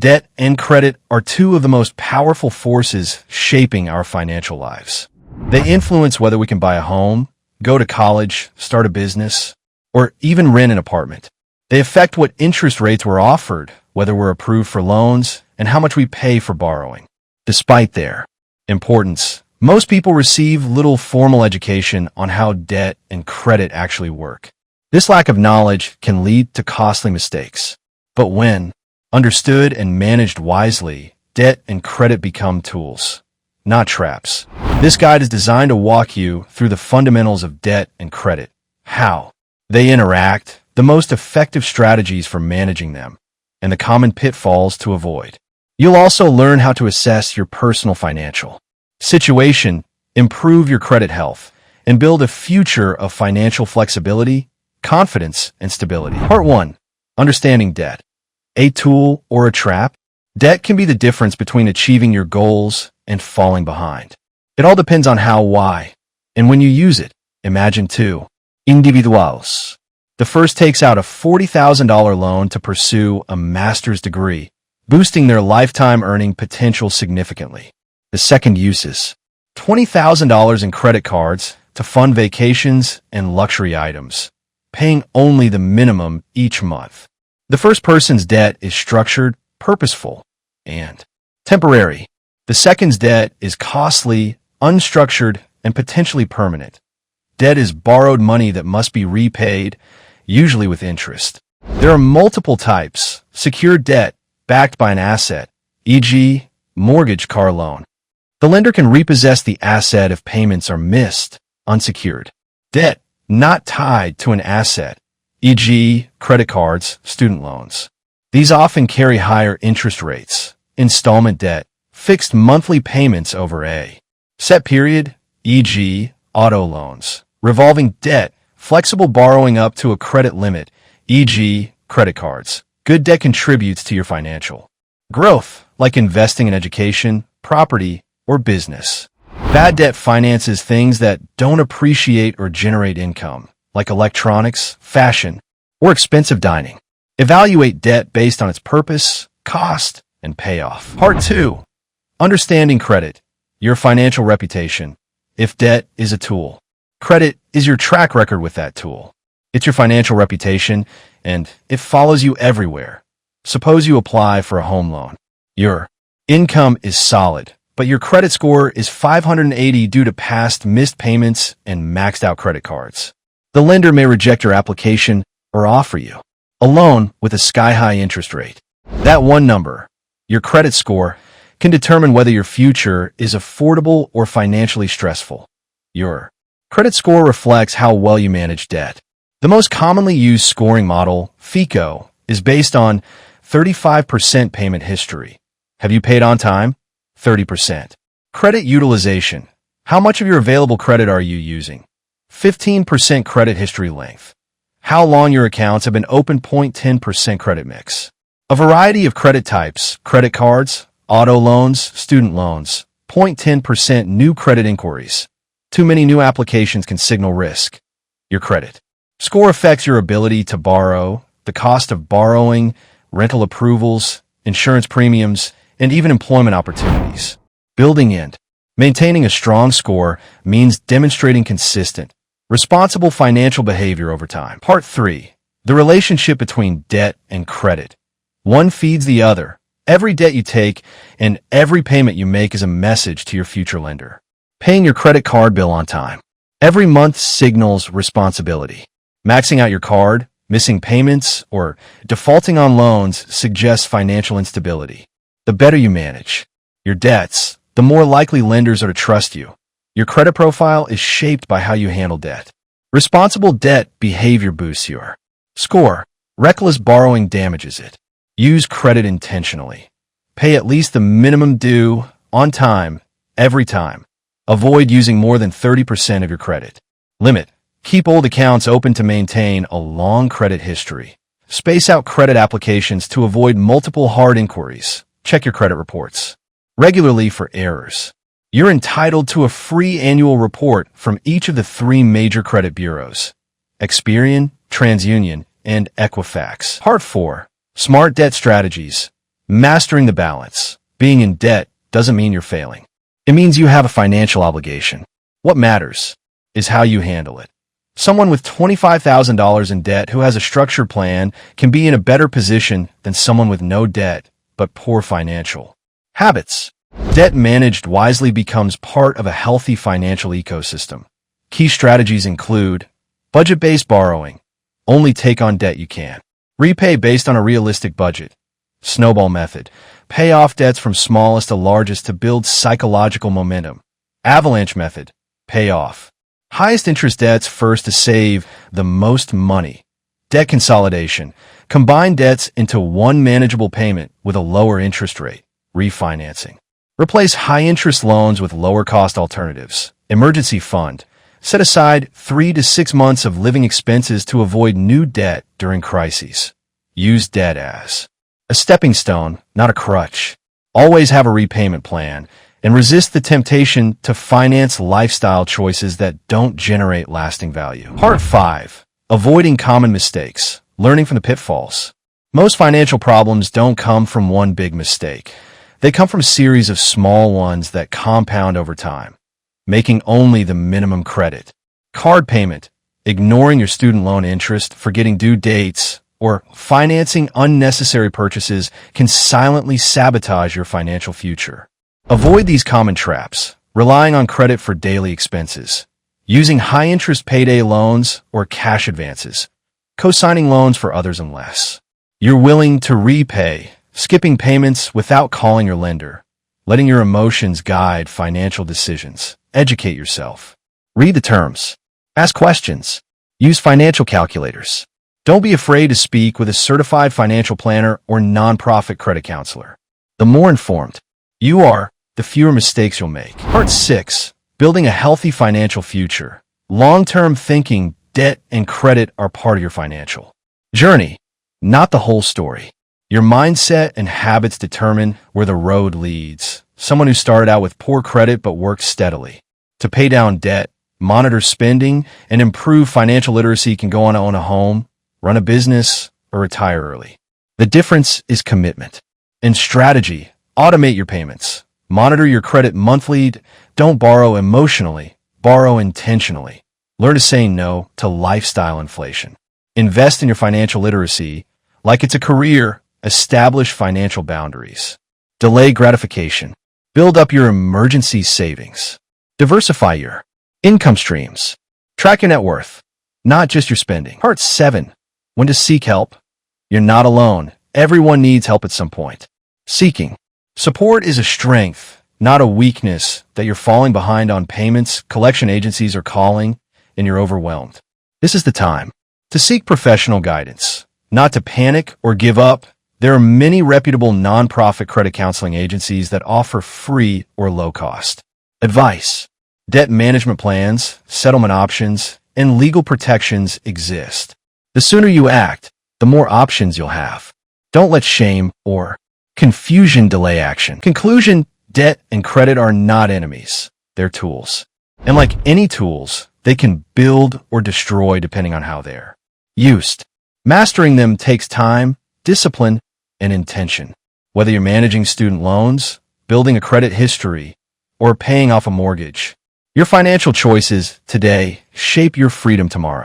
Debt and credit are two of the most powerful forces shaping our financial lives. They influence whether we can buy a home, go to college, start a business, or even rent an apartment. They affect what interest rates we're offered, whether we're approved for loans, and how much we pay for borrowing. Despite their importance, most people receive little formal education on how debt and credit actually work. This lack of knowledge can lead to costly mistakes. But when understood and managed wisely, debt and credit become tools, not traps. This guide is designed to walk you through the fundamentals of debt and credit, how they interact, the most effective strategies for managing them, and the common pitfalls to avoid. You'll also learn how to assess your personal financial situation, improve your credit health, and build a future of financial flexibility, confidence, and stability. Part 1. Understanding debt. A tool or a trap? Debt can be the difference between achieving your goals and falling behind. It all depends on how, why, and when you use it. Imagine two individuals. The first takes out a $40,000 loan to pursue a master's degree, boosting their lifetime earning potential significantly. The second uses $20,000 in credit cards to fund vacations and luxury items, paying only the minimum each month. The first person's debt is structured, purposeful, and temporary. The second's debt is costly, unstructured, and potentially permanent. Debt is borrowed money that must be repaid, usually with interest. There are multiple types. Secured debt, backed by an asset, e.g., mortgage, car loan. The lender can repossess the asset if payments are missed. Unsecured debt, not tied to an asset, e.g., credit cards, student loans. These often carry higher interest rates. Installment debt, fixed monthly payments over a set period, e.g., auto loans. Revolving debt, flexible borrowing up to a credit limit, e.g., credit cards. Good debt contributes to your financial growth, like investing in education, property, or business. Bad debt finances things that don't appreciate or generate income, like electronics, fashion, or expensive dining. Evaluate debt based on its purpose, cost, and payoff. Part 2. Understanding credit. Your financial reputation. If debt is a tool, credit is your track record with that tool. It's your financial reputation, and it follows you everywhere. Suppose you apply for a home loan. Your income is solid, but your credit score is 580 due to past missed payments and maxed out credit cards. The lender may reject your application or offer you a loan with a sky-high interest rate. That one number, your credit score, can determine whether your future is affordable or financially stressful. Your credit score reflects how well you manage debt. The most commonly used scoring model, FICO, is based on 35% payment history. Have you paid on time? 30%. Credit utilization. How much of your available credit are you using? 15% credit history length. How long your accounts have been open. 10% credit mix. A variety of credit types, credit cards, auto loans, student loans. 10% new credit inquiries. Too many new applications can signal risk. Your credit score affects your ability to borrow, the cost of borrowing, rental approvals, insurance premiums, and even employment opportunities. Building and maintaining a strong score means demonstrating consistent, responsible financial behavior over time. Part 3. The relationship between debt and credit. One feeds the other. Every debt you take and every payment you make is a message to your future lender. Paying your credit card bill on time. Every month signals responsibility. Maxing out your card, missing payments, or defaulting on loans suggests financial instability. The better you manage your debts, the more likely lenders are to trust you. Your credit profile is shaped by how you handle debt. Responsible debt behavior boosts your score. Reckless borrowing damages it. Use credit intentionally. Pay at least the minimum due, on time, every time. Avoid using more than 30% of your credit limit. Keep old accounts open to maintain a long credit history. Space out credit applications to avoid multiple hard inquiries. Check your credit reports regularly for errors. You're entitled to a free annual report from each of the 3 major credit bureaus: Experian, TransUnion, and Equifax. Part 4. Smart debt strategies. Mastering the balance. Being in debt doesn't mean you're failing. It means you have a financial obligation. What matters is how you handle it. Someone with $25,000 in debt who has a structured plan can be in a better position than someone with no debt but poor financial habits. Debt managed wisely becomes part of a healthy financial ecosystem. Key strategies include budget-based borrowing. Only take on debt you can. Repay based on a realistic budget. Snowball method. Pay off debts from smallest to largest to build psychological momentum. Avalanche method. Pay off highest interest debts first to save the most money. Debt consolidation. Combine debts into one manageable payment with a lower interest rate. Refinancing. Replace high-interest loans with lower-cost alternatives. Emergency fund. Set aside 3 to 6 months of living expenses to avoid new debt during crises. Use debt as a stepping stone, not a crutch. Always have a repayment plan, and resist the temptation to finance lifestyle choices that don't generate lasting value. Part 5. Avoiding common mistakes. Learning from the pitfalls. Most financial problems don't come from one big mistake. They come from a series of small ones that compound over time. Making only the minimum credit. Card payment. Ignoring your student loan interest, forgetting due dates, or financing unnecessary purchases can silently sabotage your financial future. Avoid these common traps, relying on credit for daily expenses, using high-interest payday loans or cash advances, co-signing loans for others unless you're willing to repay, skipping payments without calling your lender, letting your emotions guide financial decisions. Educate yourself. Read the terms. Ask questions. Use financial calculators. Don't be afraid to speak with a certified financial planner or nonprofit credit counselor. The more informed you are, the fewer mistakes you'll make. Part 6. Building a healthy financial future. Long-term thinking, debt, and credit are part of your financial journey, not the whole story. Your mindset and habits determine where the road leads. Someone who started out with poor credit but worked steadily to pay down debt, monitor spending, and improve financial literacy can go on to own a home, run a business, or retire early. The difference is commitment and strategy. Automate your payments. Monitor your credit monthly. Don't borrow emotionally. Borrow intentionally. Learn to say no to lifestyle inflation. Invest in your financial literacy like it's a career. Establish financial boundaries. Delay gratification. Build up your emergency savings. Diversify your income streams. Track your net worth, not just your spending. Part 7. When to seek help. You're not alone. Everyone needs help at some point. Seeking support is a strength, not a weakness. That you're falling behind on payments, collection agencies are calling, and you're overwhelmed. This is the time to seek professional guidance, not to panic or give up. There are many reputable nonprofit credit counseling agencies that offer free or low-cost advice. Debt management plans, settlement options, and legal protections exist. The sooner you act, the more options you'll have. Don't let shame or confusion delay action. Conclusion: debt and credit are not enemies. They're tools. And like any tools, they can build or destroy depending on how they're used. Mastering them takes time, discipline, and intention. Whether you're managing student loans, building a credit history, or paying off a mortgage, your financial choices today shape your freedom tomorrow.